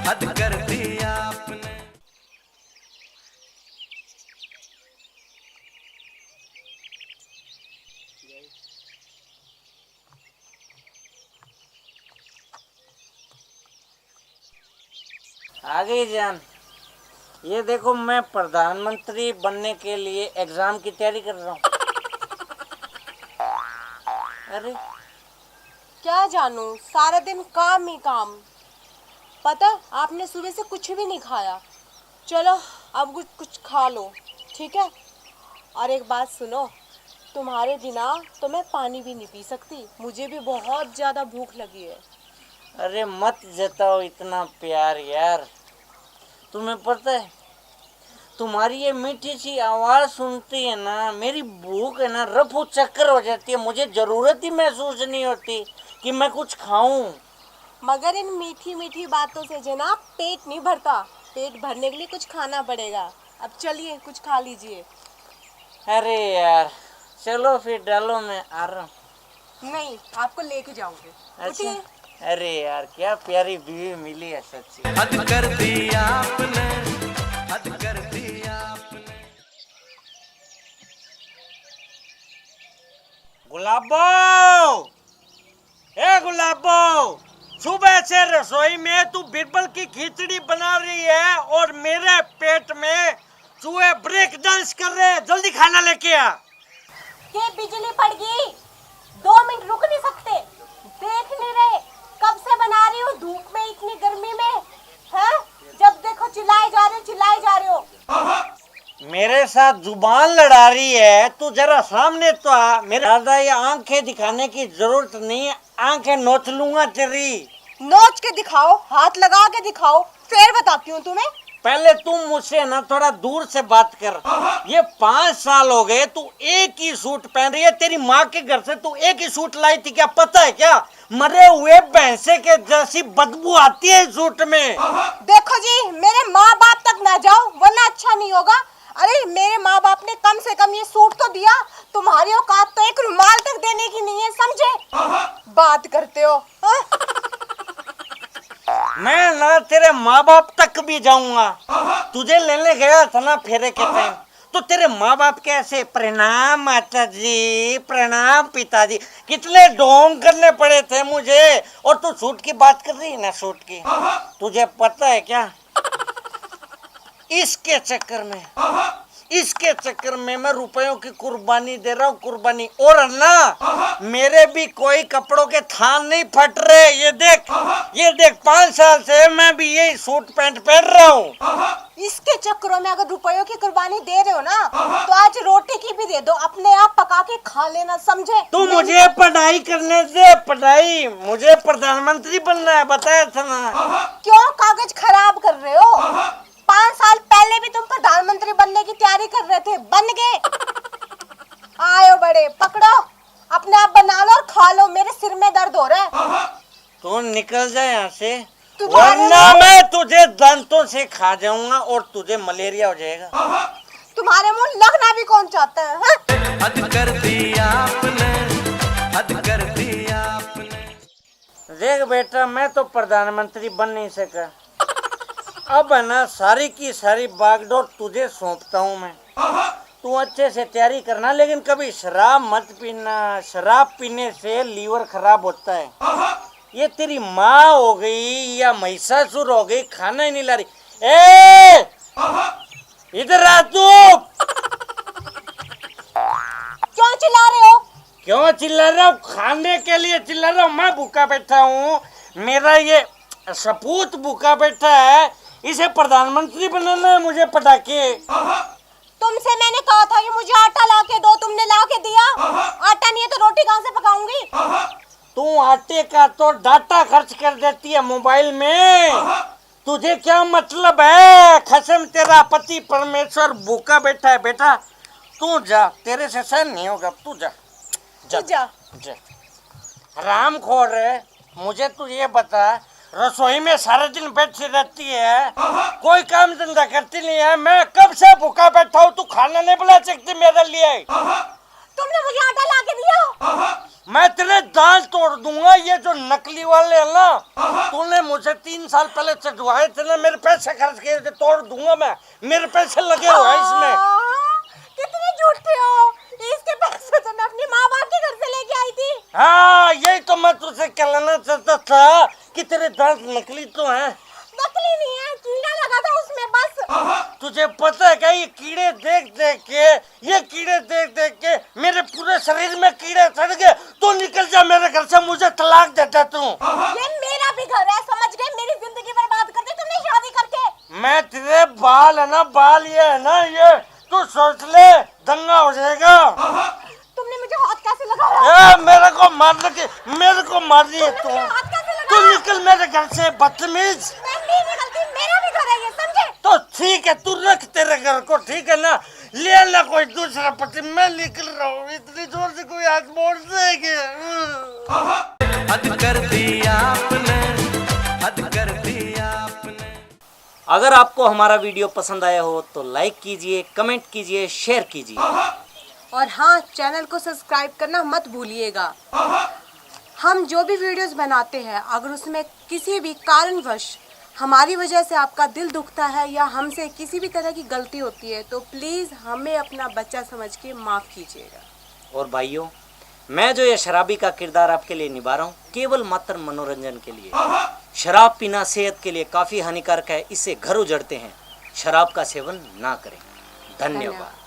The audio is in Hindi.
हद कर दिया आपने। आ गई जान। ये देखो मैं प्रधानमंत्री बनने के लिए एग्जाम की तैयारी कर रहा हूँ। अरे क्या जानू, सारा दिन काम ही काम। पता आपने सुबह से कुछ भी नहीं खाया। चलो अब कुछ खा लो, ठीक है। और एक बात सुनो, तुम्हारे बिना तो मैं पानी भी नहीं पी सकती, मुझे भी बहुत ज़्यादा भूख लगी है। अरे मत जताओ इतना प्यार यार। तुम्हें पता है, तुम्हारी ये मीठी सी आवाज़ सुनती है ना, मेरी भूख है ना रफू चक्कर हो जाती है। मुझे ज़रूरत ही महसूस नहीं होती कि मैं कुछ खाऊं। मगर इन मीठी मीठी बातों से जनाब पेट नहीं भरता। पेट भरने के लिए कुछ खाना पड़ेगा। अब चलिए कुछ खा लीजिए। अरे यार चलो फिर डालो, मैं आ रहा हूँ। नहीं, आपको लेके जाऊंगी। अच्छा। उठिए। अरे यार क्या प्यारी बीवी मिली है सच्ची। हद कर दिया आपने, हद कर दिया आपने। गुलाबो, ए गुलाबो, सुबह से रसोई में तू बिरबल की खिचड़ी बना रही है और मेरे पेट में चूहे ब्रेक डांस कर रहे हैं। जल्दी खाना लेके आ। ये बिजली पड़ गई, 2 मिनट रुक नहीं सकते? देख नहीं रहे कब से बना रही हूँ धूप में, इतनी गर्मी में है? जब देखो चिल्लाए जा रहे हो। मेरे साथ जुबान लड़ा रही है तू, जरा सामने तो आ। मेरे ज्यादा ये आंखें दिखाने की जरूरत नहीं है, आंखें नोच लूंगा तेरी। नोच के दिखाओ, हाथ लगा के दिखाओ, फिर बताती हूँ तुम्हें। पहले तुम मुझसे ना थोड़ा दूर से बात कर। ये 5 साल हो गए तू एक ही सूट पहन रही है। तेरी माँ के घर से तू एक ही सूट लाई थी, क्या पता है क्या? मरे हुए भैंसे के जैसी बदबू आती है इस सूट में। देखो जी, मेरे माँ बाप तक ना जाओ वरना अच्छा नहीं होगा। अरे मेरे माँ बाप ने कम से कम ये सूट तो दिया, तुम्हारी औकात तो एक रुमाल तक देने की नहीं है, समझे? बात करते हो हाँ? मैं ना तेरे माँ बाप तक भी जाऊंगा। तुझे लेने गया था ना फेरे के टाइम, तो तेरे माँ बाप कैसे प्रणाम माता जी, प्रणाम पिताजी, कितने ढोंग करने पड़े थे मुझे। और तू सूट की बात कर रही है ना, सूट की। तुझे पता है क्या, इसके चक्कर में मैं रुपयों की कुर्बानी दे रहा हूँ, कुर्बानी। और ना मेरे भी कोई कपड़ों के थान नहीं फट रहे। ये देख 5 साल से मैं भी यही सूट पैंट पहन रहा हूँ। इसके चक्करों में अगर रुपयों की कुर्बानी दे रहे हो ना, तो आज रोटी की भी दे दो, अपने आप पका के खा लेना, समझे? तू मुझे पढ़ाई करने दे, पढ़ाई। मुझे प्रधानमंत्री बनना है, बताया था ना। क्यों कागज खराब कर रहे हो? 5 साल पहले भी तुम प्रधानमंत्री बनने की तैयारी कर रहे थे, बन गए। आयो बड़े, पकड़ो, अपने आप बना लो और खा लो, मेरे सिर में दर्द हो रहा है। तू निकल जाए यहाँ से, तुम्हारे वरना मैं तुझे दांतों से खा जाऊंगा और तुझे मलेरिया हो जाएगा। तुम्हारे मुंह लगना भी कौन चाहता है हाँ? हद कर दिया आपने, हद कर दिया आपने। देख बेटा, मैं तो प्रधानमंत्री बन नहीं सका। अब है ना सारी की सारी बागडोर तुझे सौंपता हूँ मैं। तू अच्छे से तैयारी करना, लेकिन कभी शराब मत पीना। शराब पीने से लीवर खराब होता है। ये तेरी माँ हो गई या महिषासुर हो गई, खाना ही नहीं ला रही। ए इधर आ तू। क्यों चिल्ला रहे हो? क्यों चिल्ला रहा हूँ? खाने के लिए चिल्ला रहा हूँ। मैं भूखा बैठा हूँ, मेरा ये सपूत भूखा बैठा है, इसे प्रधानमंत्री बनाना है मुझे पटाके। तुमसे मैंने कहा था कि मुझे आटा ला के दो, तुमने ला के दिया? आटा नहीं है तो रोटी कहाँ से पकाऊंगी? तू आटे का तो डाटा खर्च कर देती है मोबाइल में। तुझे क्या मतलब है? कसम तेरा पति परमेश्वर भूखा बैठा है। बेटा तू जा, तेरे से सहन नहीं होगा। तू जा जा। हराम खोर है। मुझे तू ये बता, रसोई में सारा दिन बैठी रहती है, कोई काम धंधा करती नहीं है। मैं कब से भूखा बैठा हूँ, तू खाना नहीं बना सकती मेरे लिए? तुमने मुझे आटा ला के दिया? मैं तेरे दांत तोड़ दूंगा। ये जो नकली वाले हैं ना, तूने मुझे 3 साल पहले चढ़वाए थे ना, मेरे पैसे खर्च किए थे, तोड़ दूंगा मैं। मेरे पैसे लगे हुए हैं इसमें। कितने झूठे हो। इसके पैसे तो मैं अपनी माँ बाप के घर से लेके आई थी। हाँ, यही तो मैं तुझसे कहना चाहता था कि तेरे दांत नकली तो हैं। नकली नहीं है, कीड़ा लगा था उसमें बस। तुझे पता है क्या, ये कीड़े देख देख के मेरे पूरे शरीर में कीड़े चढ़ गए। तो निकल जा मेरे घर से, मुझे तलाक देता तू। ये मेरा भी घर है, समझ गए? मेरी जिंदगी बर्बाद कर दी तुमने शादी करके। मैं तेरे बाल है ना, बाल ये है ना, ये तू सोच ले, दंगा हो जाएगा। तुमने मुझे हाथ कैसे लगाया? मेरे को मार रही है तू। हाथ कैसे तू लगाया? निकल मेरे घर से, बदतमीज। मैं नहीं निकलती, मेरा भी घर है ये, समझे? तो ठीक है, तू रख तेरे घर को, ठीक है ना, ले ना कोई दूसरा पति। मैं निकल रहा हूँ, इतनी जोर से कोई हाथ मोड़ देगा। हद कर दिया आपने, हद कर दिया आपने। अगर आपको हमारा वीडियो पसंद आया हो तो लाइक कीजिए, कमेंट कीजिए, शेयर कीजिए। और हाँ, चैनल को सब्सक्राइब करना मत भूलिएगा। हम जो भी वीडियोस बनाते हैं, अगर उसमें किसी भी कारणवश हमारी वजह से आपका दिल दुखता है या हमसे किसी भी तरह की गलती होती है, तो प्लीज़ हमें अपना बच्चा समझ के माफ़ कीजिएगा। और भाइयों, मैं जो ये शराबी का किरदार आपके लिए निभा रहा हूँ, केवल मात्र मनोरंजन के लिए। शराब पीना सेहत के लिए काफ़ी हानिकारक है, इससे घर उजड़ते हैं। शराब का सेवन ना करें। धन्यवाद।